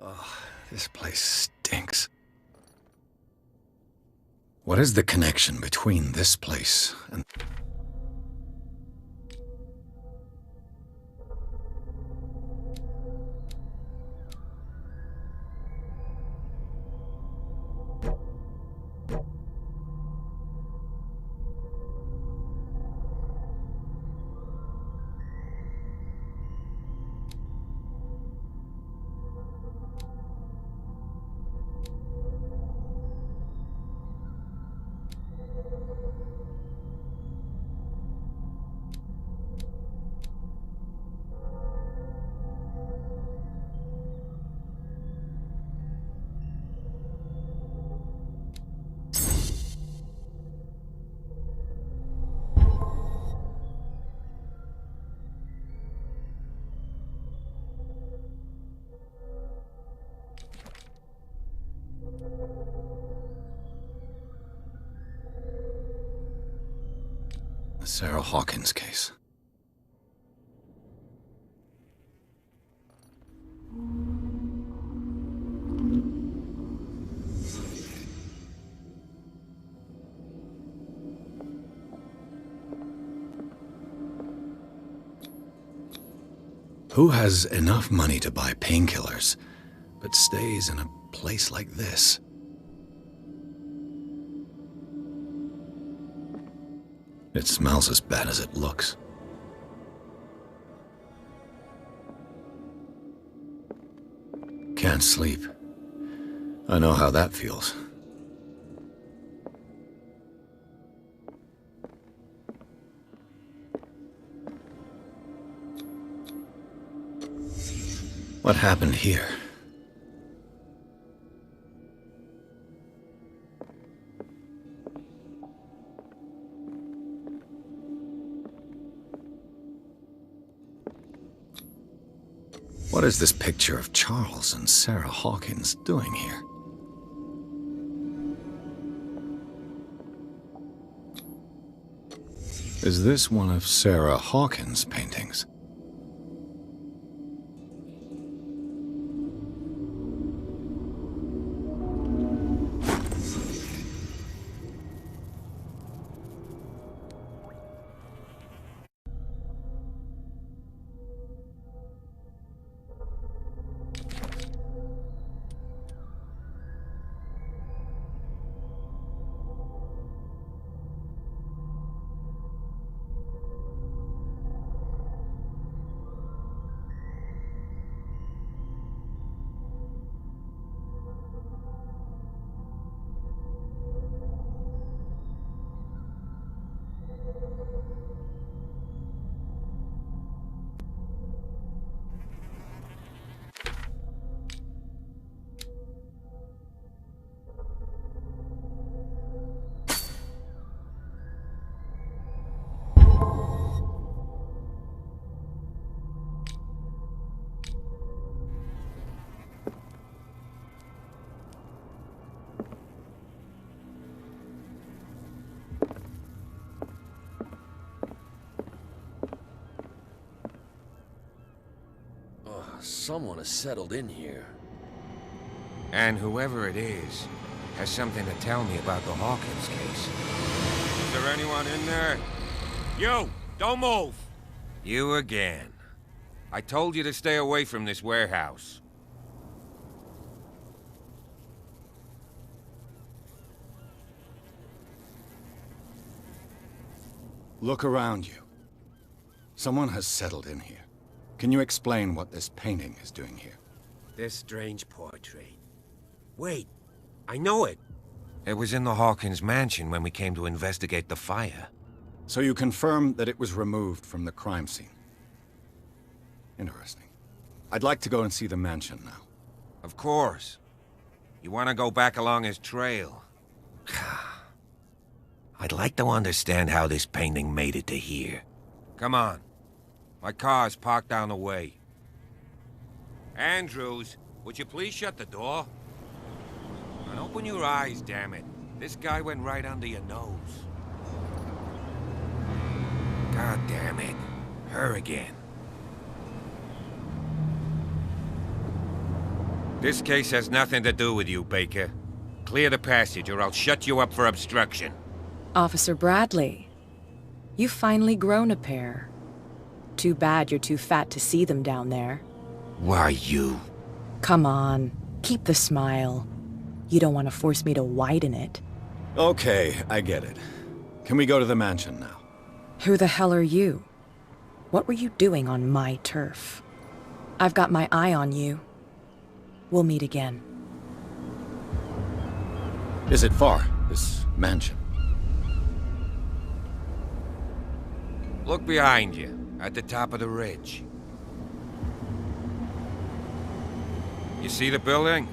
Oh, this place stinks. What is the connection between this place and... The Sarah Hawkins case. Who has enough money to buy painkillers, but stays in a place like this? It smells as bad as it looks. Can't sleep. I know how that feels. What happened here? What is this picture of Charles and Sarah Hawkins doing here? Is this one of Sarah Hawkins' paintings? Someone has settled in here. And whoever it is has something to tell me about the Hawkins case. Is there anyone in there? You! Don't move! You again. I told you to stay away from this warehouse. Look around you. Someone has settled in here. Can you explain what this painting is doing here? This strange portrait. Wait, I know it. It was in the Hawkins mansion when we came to investigate the fire. So you confirm that it was removed from the crime scene? Interesting. I'd like to go and see the mansion now. Of course. You want to go back along his trail? I'd like to understand how this painting made it to here. Come on. My car's parked down the way. Andrews, would you please shut the door? And open your eyes, damn it. This guy went right under your nose. God damn it. Her again. This case has nothing to do with you, Baker. Clear the passage, or I'll shut you up for obstruction. Officer Bradley, you've finally grown a pair. Too bad you're too fat to see them down there. Why, you? Come on, keep the smile. You don't want to force me to widen it. Okay, I get it. Can we go to the mansion now? Who the hell are you? What were you doing on my turf? I've got my eye on you. We'll meet again. Is it far, this mansion? Look behind you, at the top of the ridge. You see the building?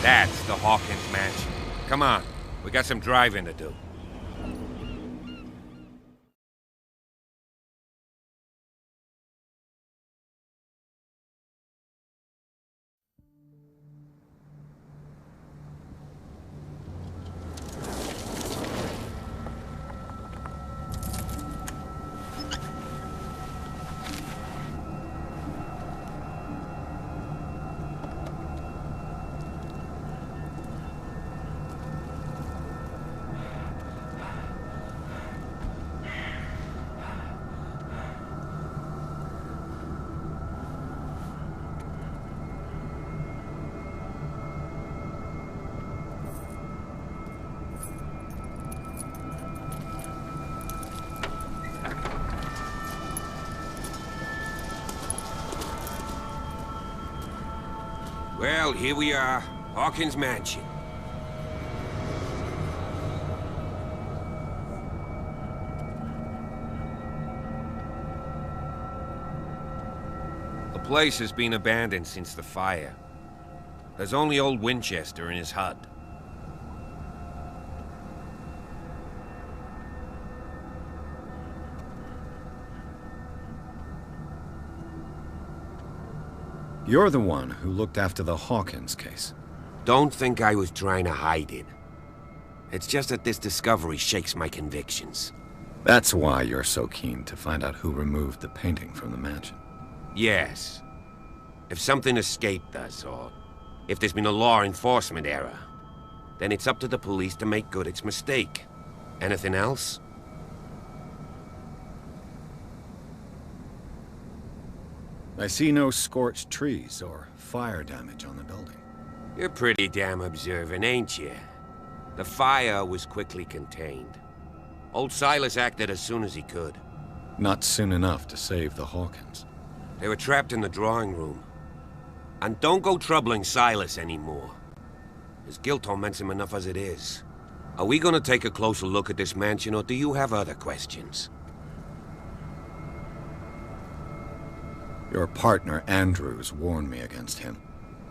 That's the Hawkins mansion. Come on, we got some driving to do. Well, here we are, Hawkins Mansion. The place has been abandoned since the fire. There's only old Winchester in his hut. You're the one who looked after the Hawkins case. Don't think I was trying to hide it. It's just that this discovery shakes my convictions. That's why you're so keen to find out who removed the painting from the mansion. Yes. If something escaped us, or if there's been a law enforcement error, then it's up to the police to make good its mistake. Anything else? I see no scorched trees or fire damage on the building. You're pretty damn observant, ain't you? The fire was quickly contained. Old Silas acted as soon as he could. Not soon enough to save the Hawkins. They were trapped in the drawing room. And don't go troubling Silas anymore. His guilt torments him enough as it is. Are we gonna take a closer look at this mansion, or do you have other questions? Your partner, Andrews, warned me against him.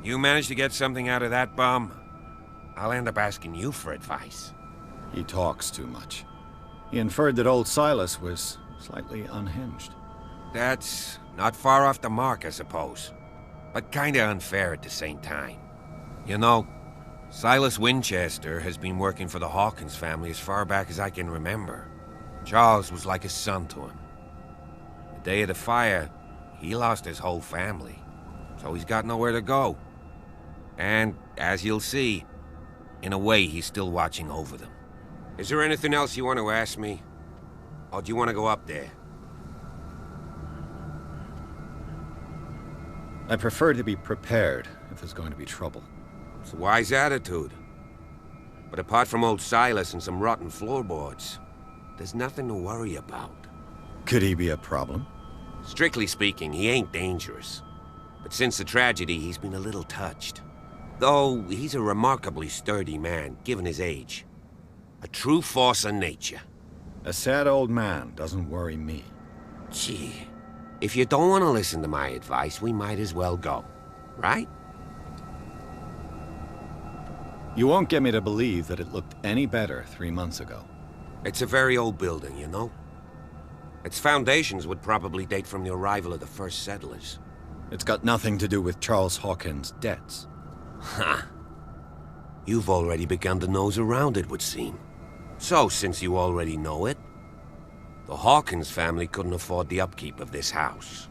You managed to get something out of that bum? I'll end up asking you for advice. He talks too much. He inferred that old Silas was slightly unhinged. That's not far off the mark, I suppose. But kinda unfair at the same time. You know, Silas Winchester has been working for the Hawkins family as far back as I can remember. Charles was like a son to him. The day of the fire, he lost his whole family, so he's got nowhere to go. And, as you'll see, in a way, he's still watching over them. Is there anything else you want to ask me? Or do you want to go up there? I prefer to be prepared if there's going to be trouble. It's a wise attitude. But apart from old Silas and some rotten floorboards, there's nothing to worry about. Could he be a problem? Strictly speaking, he ain't dangerous. But since the tragedy, he's been a little touched. Though, he's a remarkably sturdy man, given his age. A true force of nature. A sad old man doesn't worry me. Gee, if you don't want to listen to my advice, we might as well go. Right? You won't get me to believe that it looked any better 3 months ago. It's a very old building, you know? Its foundations would probably date from the arrival of the first settlers. It's got nothing to do with Charles Hawkins' debts. Ha! You've already begun to nose around it, would seem. So, since you already know it, the Hawkins family couldn't afford the upkeep of this house.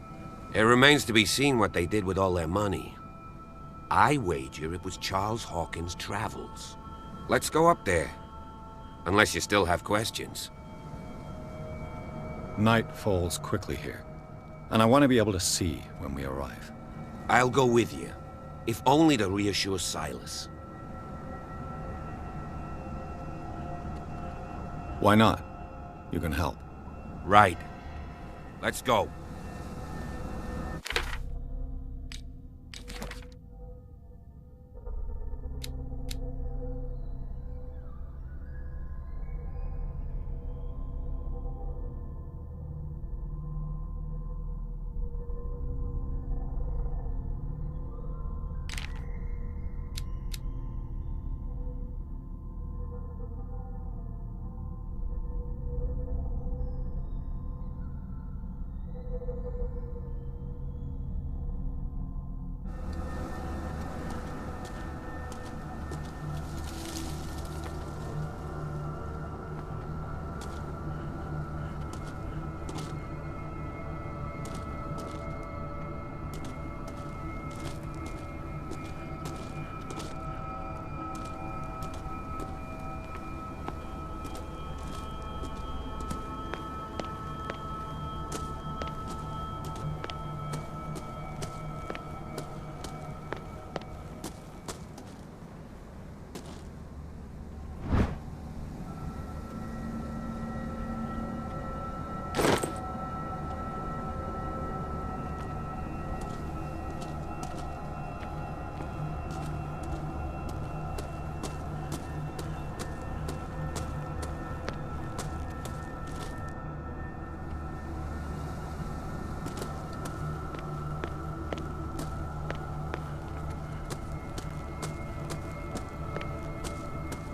It remains to be seen what they did with all their money. I wager it was Charles Hawkins' travels. Let's go up there. Unless you still have questions. Night falls quickly here, and I want to be able to see when we arrive. I'll go with you, if only to reassure Silas. Why not? You can help. Right. Let's go.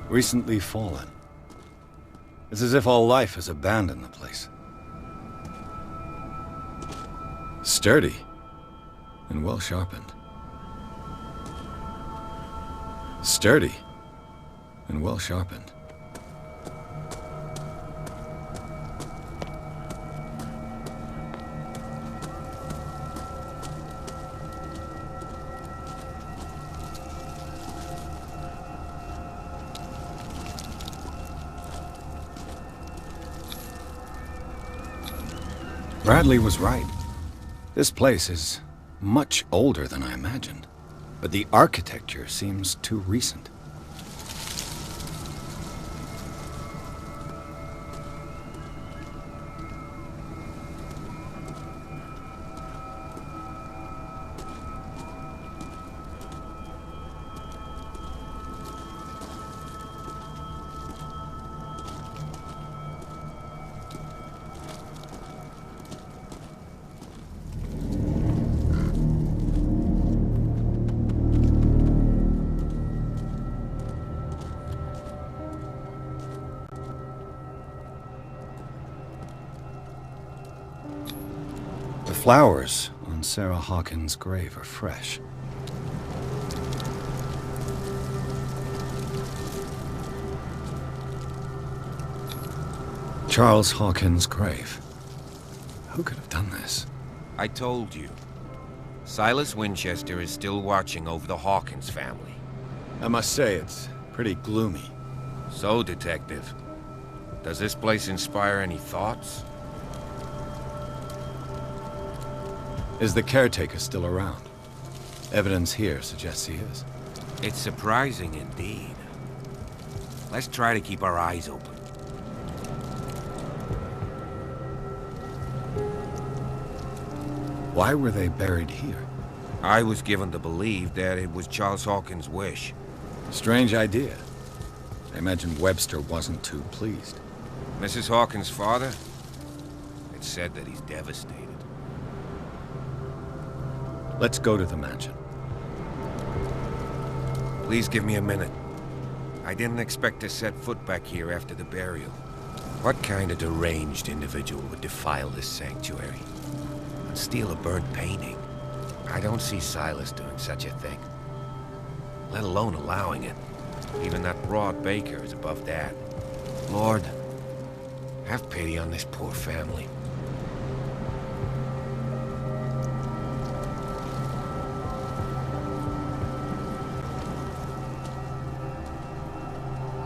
Recently fallen. It's as if all life has abandoned the place. Sturdy and well sharpened. Sturdy and well sharpened. Bradley was right. This place is much older than I imagined, but the architecture seems too recent. The flowers on Sarah Hawkins' grave are fresh. Charles Hawkins' grave. Who could have done this? I told you. Silas Winchester is still watching over the Hawkins family. I must say, it's pretty gloomy. So, Detective, does this place inspire any thoughts? Is the caretaker still around? Evidence here suggests he is. It's surprising indeed. Let's try to keep our eyes open. Why were they buried here? I was given to believe that it was Charles Hawkins' wish. Strange idea. I imagine Webster wasn't too pleased. Mrs. Hawkins' father? It's said that he's devastated. Let's go to the mansion. Please give me a minute. I didn't expect to set foot back here after the burial. What kind of deranged individual would defile this sanctuary? And steal a burnt painting? I don't see Silas doing such a thing. Let alone allowing it. Even that broad baker is above that. Lord, have pity on this poor family.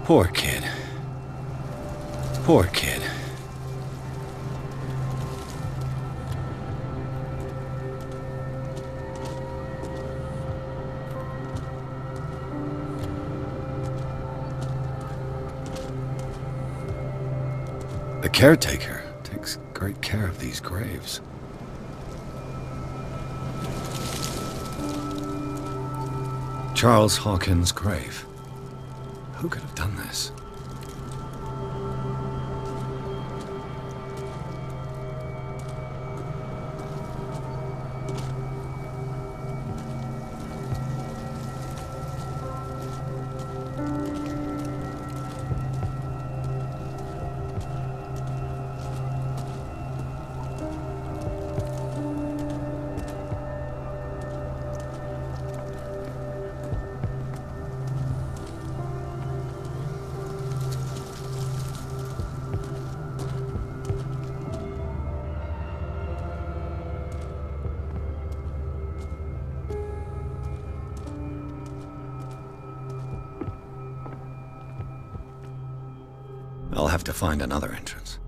Poor kid. Poor kid. The caretaker takes great care of these graves. Charles Hawkins' grave. Who could have done this? I'll have to find another entrance.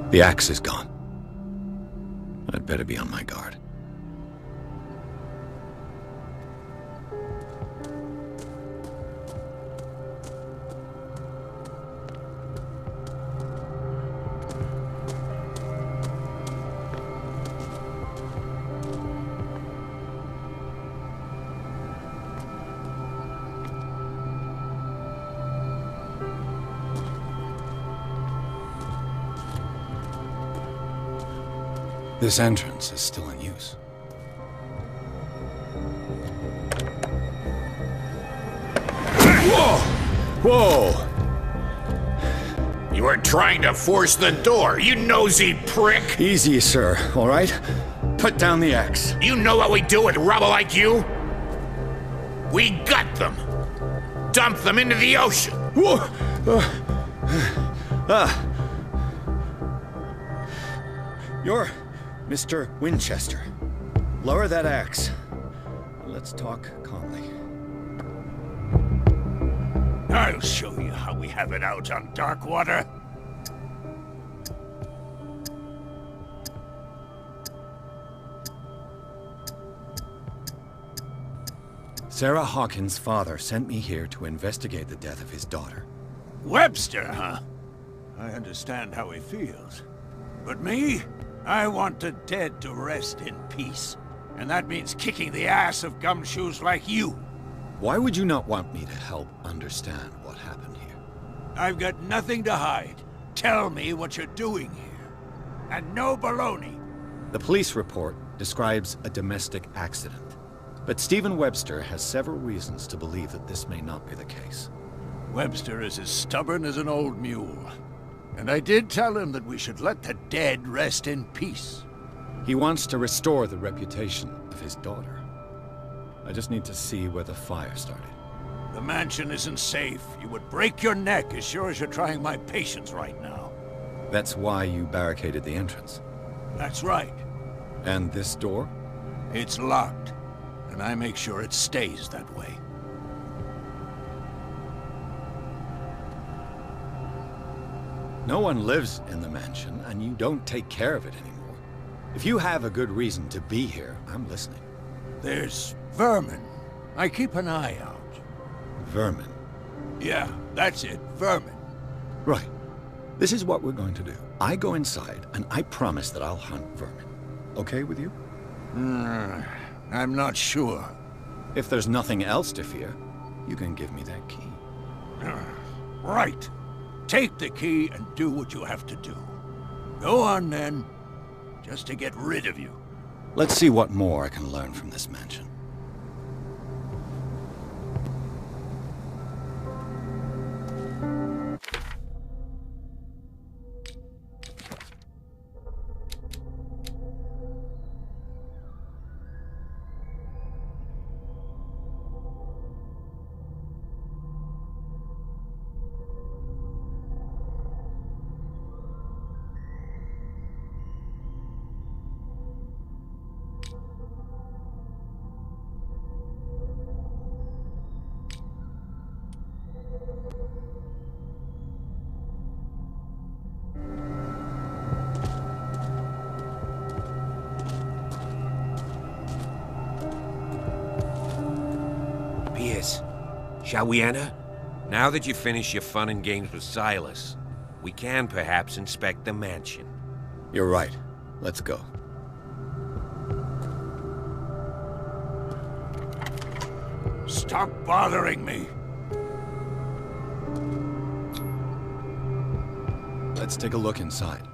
The axe is gone. I'd better be on my guard. This entrance is still in use. Whoa! Whoa! You were trying to force the door, you nosy prick! Easy, sir, all right? Put down the axe. You know what we do with rubble like you? We gut them! Dump them into the ocean! Whoa! You're Mr. Winchester. Lower that axe. Let's talk calmly. I'll show you how we have it out on dark water. Sarah Hawkins' father sent me here to investigate the death of his daughter. Webster, huh? I understand how he feels. But me? I want the dead to rest in peace. And that means kicking the ass of gumshoes like you. Why would you not want me to help understand what happened here? I've got nothing to hide. Tell me what you're doing here. And no baloney. The police report describes a domestic accident. But Stephen Webster has several reasons to believe that this may not be the case. Webster is as stubborn as an old mule. And I did tell him that we should let the dead rest in peace. He wants to restore the reputation of his daughter. I just need to see where the fire started. The mansion isn't safe. You would break your neck as sure as you're trying my patience right now. That's why you barricaded the entrance. That's right. And this door? It's locked. And I make sure it stays that way. No one lives in the mansion, and you don't take care of it anymore. If you have a good reason to be here, I'm listening. There's vermin. I keep an eye out. Vermin? Yeah, that's it. Vermin. Right. This is what we're going to do. I go inside, and I promise that I'll hunt vermin. Okay with you? I'm not sure. If there's nothing else to fear, you can give me that key. Right. Take the key and do what you have to do. Go on, then. Just to get rid of you. Let's see what more I can learn from this mansion. Shall we enter? Now that you've finished your fun and games with Silas, we can perhaps inspect the mansion. You're right. Let's go. Stop bothering me. Let's take a look inside.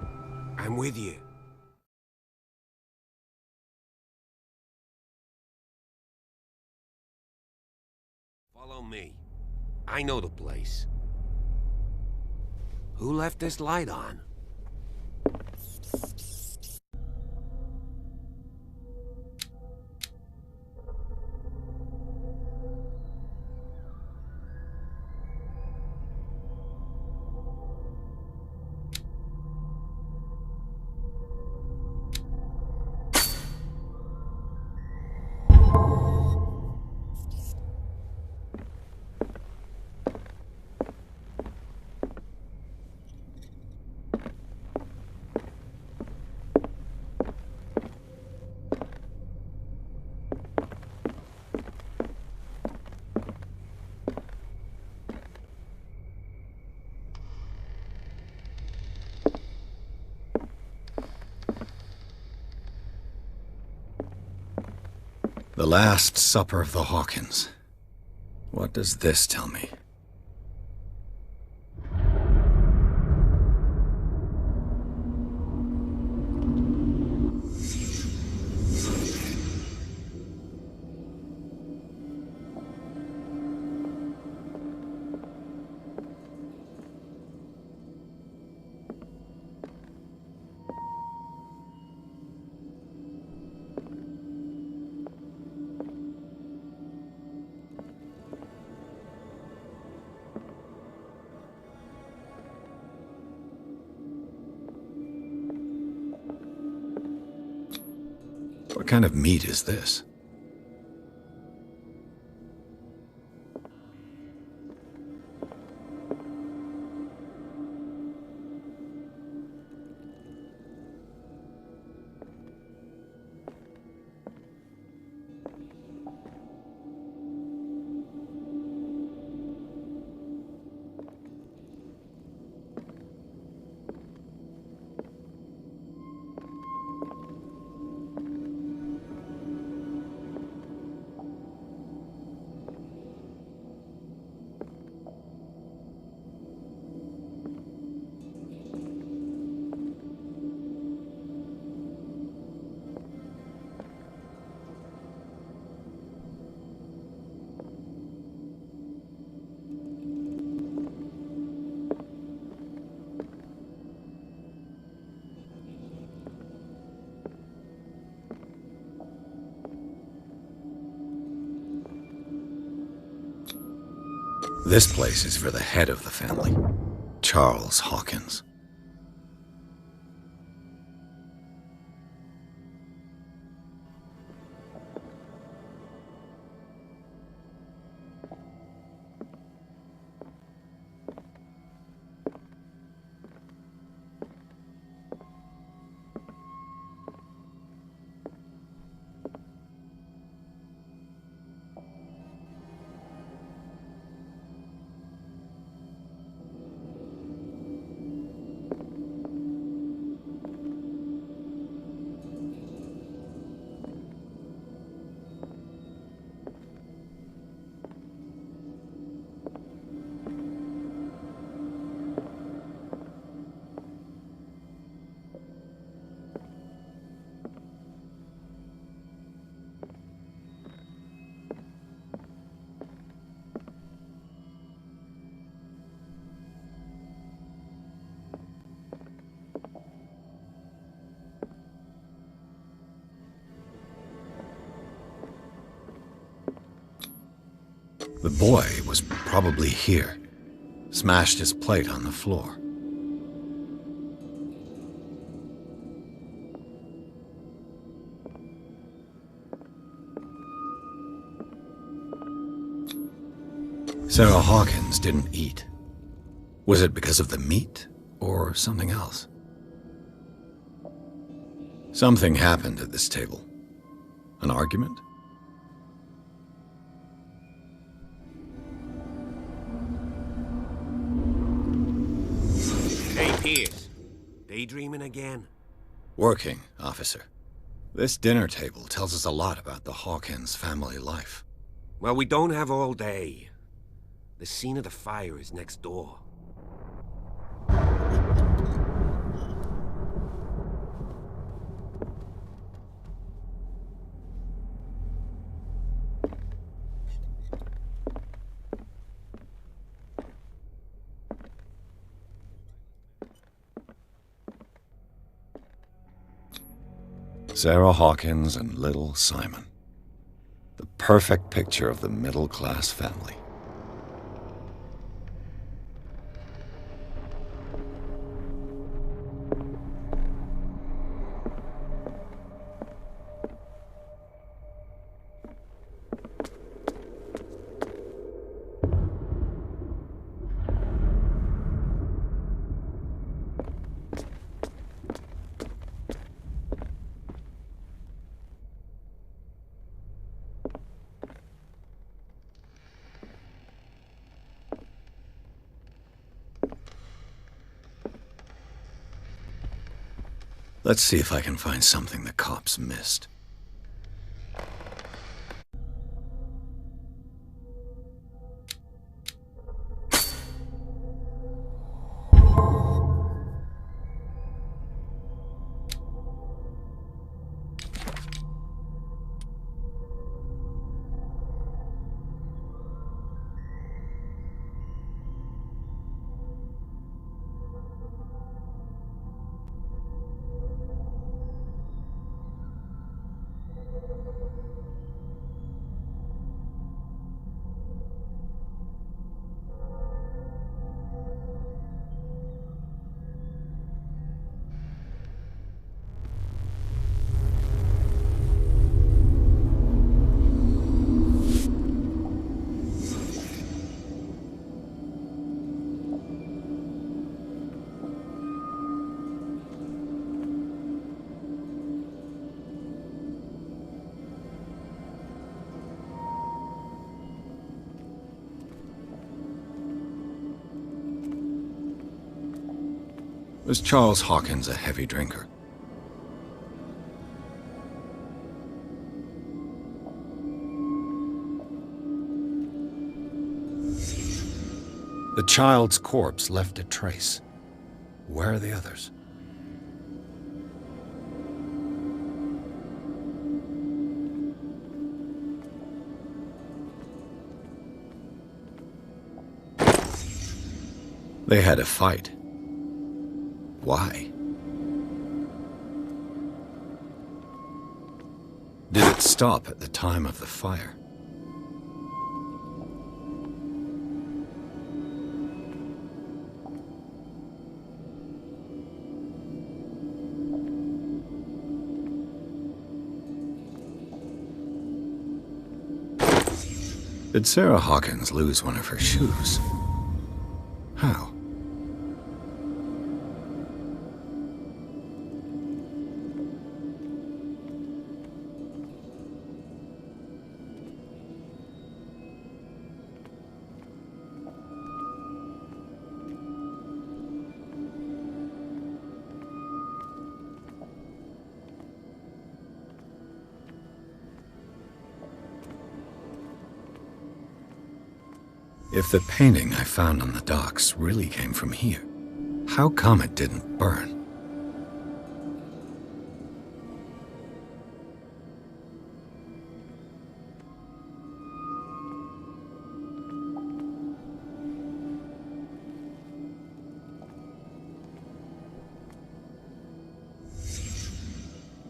I'm with you. Follow me. I know the place. Who left this light on? The Last Supper of the Hawkins. What does this tell me? What kind of meat is this? This place is for the head of the family, Charles Hawkins. The boy was probably here. Smashed his plate on the floor. Sarah Hawkins didn't eat. Was it because of the meat, or something else? Something happened at this table. An argument? Pierce, daydreaming again? Working, officer. This dinner table tells us a lot about the Hawkins family life. Well, we don't have all day. The scene of the fire is next door. Sarah Hawkins and little Simon. The perfect picture of the middle-class family. Let's see if I can find something the cops missed. Was Charles Hawkins a heavy drinker? The child's corpse left a trace. Where are the others? They had a fight. Why? Did it stop at the time of the fire? Did Sarah Hawkins lose one of her shoes? How? If the painting I found on the docks really came from here, how come it didn't burn?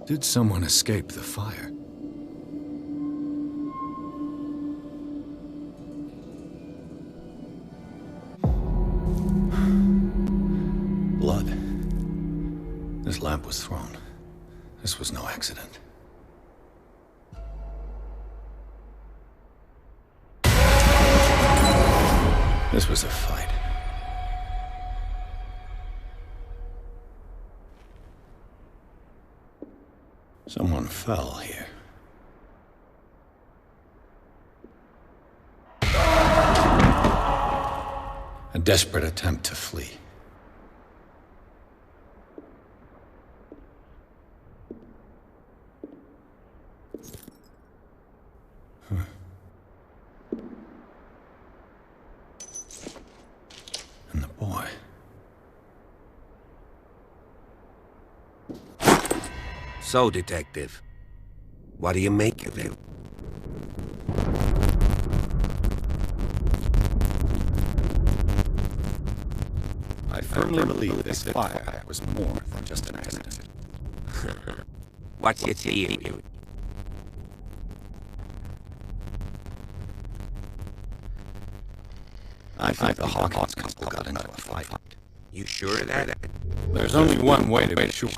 Did someone escape the fire? Blood. This lamp was thrown. This was no accident. This was a fight. Someone fell here. A desperate attempt to flee. So, Detective, what do you make of it? I firmly believe this fire was more than just an accident. What's your theory? I think the Hawkins couple got into a fight. You sure of that? There's only one way to be sure.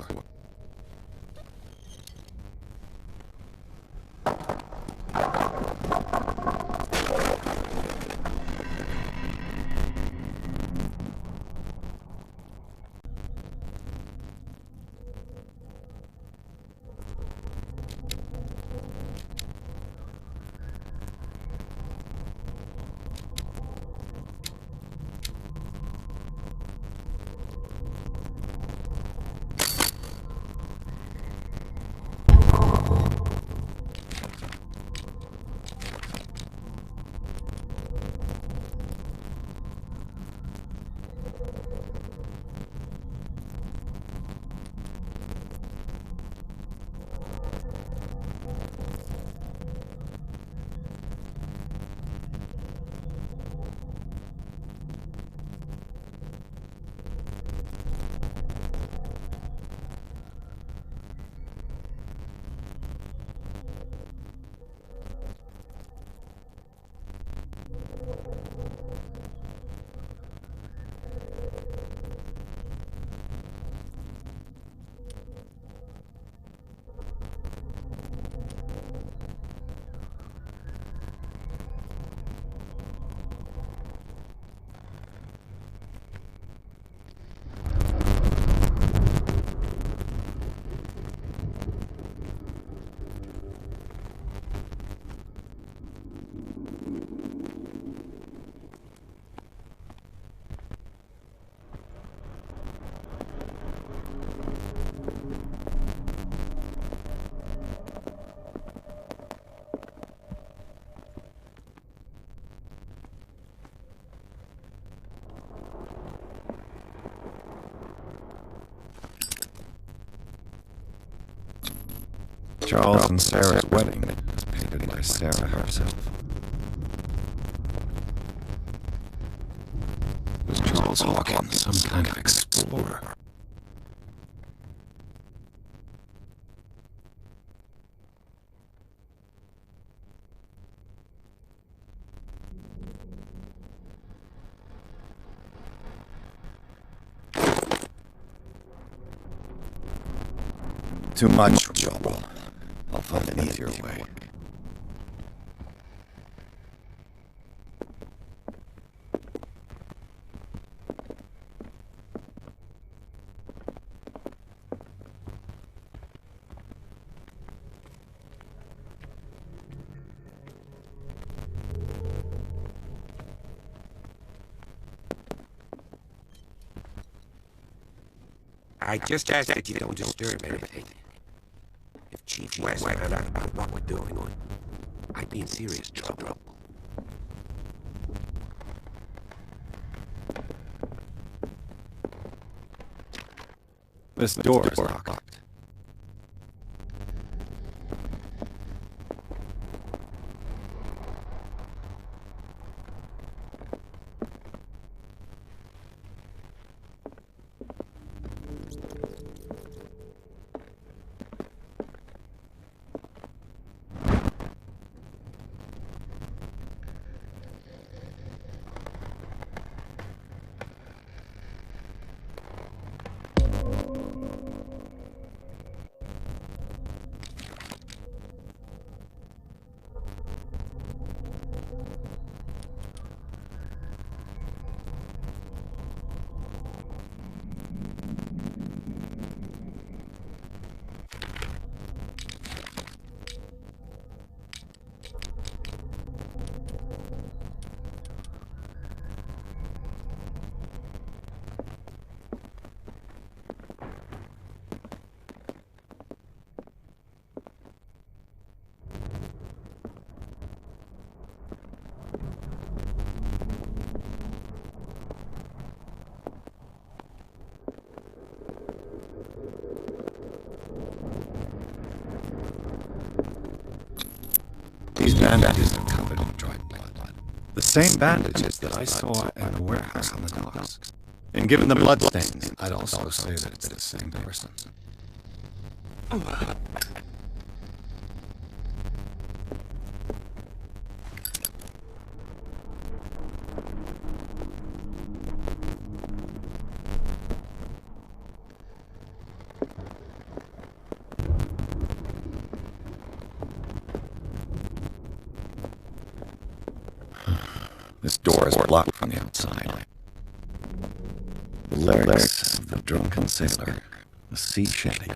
Charles and Sarah's wedding was painted by Sarah herself. Was Charles Hawkins some kind of explorer? Too much trouble. I'll find an easier way. I just ask that you don't disturb anything. If Chief West found out about what we're doing, I'd be in serious trouble. This door is locked. bandages are covered in dried blood. The same bandages that I saw in the warehouse on the docks. And given the bloodstains, I'd also say that it's the same person. This door is locked from the outside. The lyrics of the drunken sailor, the sea shanty.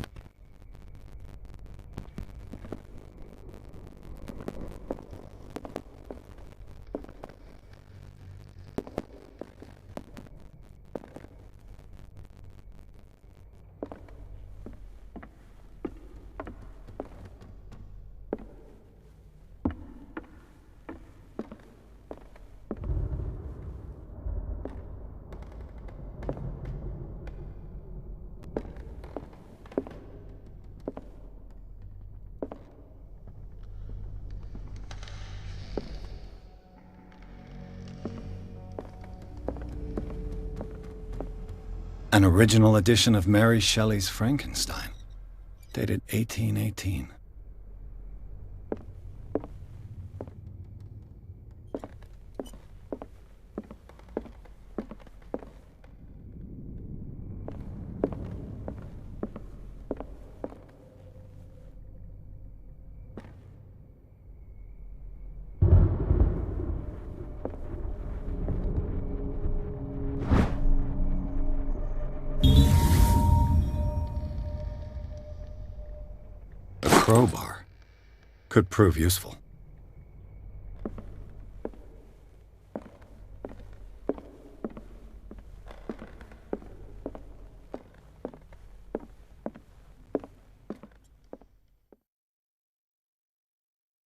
An original edition of Mary Shelley's Frankenstein, dated 1818. Crowbar could prove useful.